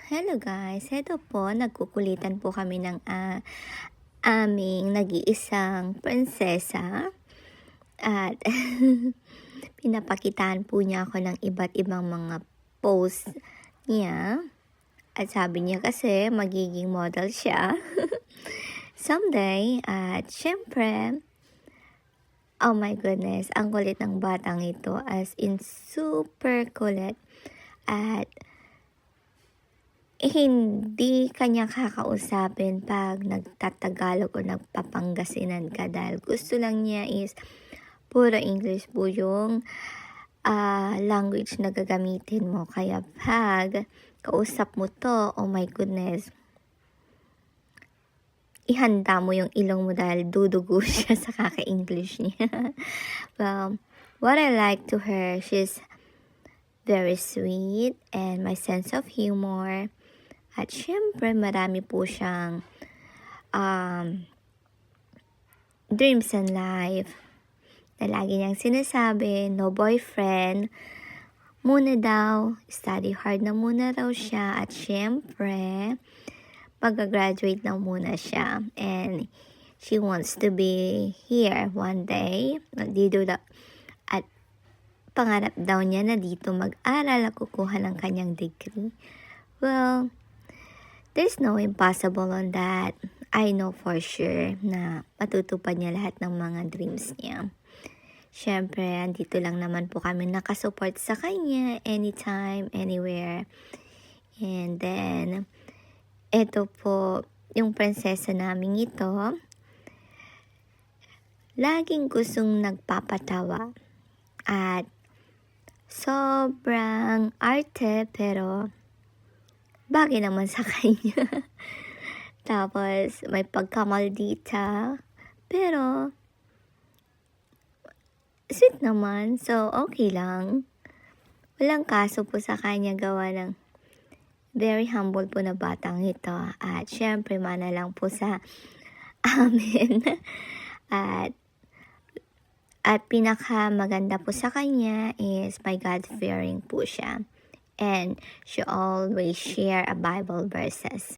Hello guys, heto po, nagkukulitan po kami ng aming nag-iisang prinsesa at pinapakitaan po niya ako ng iba't ibang mga post niya at sabi niya kasi magiging model siya someday at syempre, oh my goodness, ang kulit ng batang ito, as in super kulit at hindi kanya kakausapin pag nagtatagalog o nagpapanggasinan ka dahil gusto lang niya is puro English po yung language na gagamitin mo. Kaya pag kausap mo to, oh my goodness, ihanda mo yung ilong mo dahil dudugo siya sa kaka-English niya. Well, what I like to her, she's very sweet and my sense of humor. At syempre, marami po siyang dreams in life na lagi niyang sinasabi, no boyfriend, muna daw, study hard na muna raw siya. At syempre, mag-graduate na muna siya. And she wants to be here one day. At pangarap daw niya na dito mag-aral at kukuha ng kanyang degree. Well, there's no impossible on that. I know for sure na matutupad niya lahat ng mga dreams niya. Siyempre, andito lang naman po kami nakasupport sa kanya anytime, anywhere. And then, eto po, yung prinsesa namin ito, laging gustong nagpapatawa. At sobrang arte, pero bagay naman sa kanya. Tapos, may pagkamaldita. Pero, sweet naman. So, okay lang. Walang kaso po sa kanya gawa ng very humble po na batang ito. At syempre, mana lang po sa amin. At pinaka maganda po sa kanya is may God-fearing po siya. And she always share a Bible verses.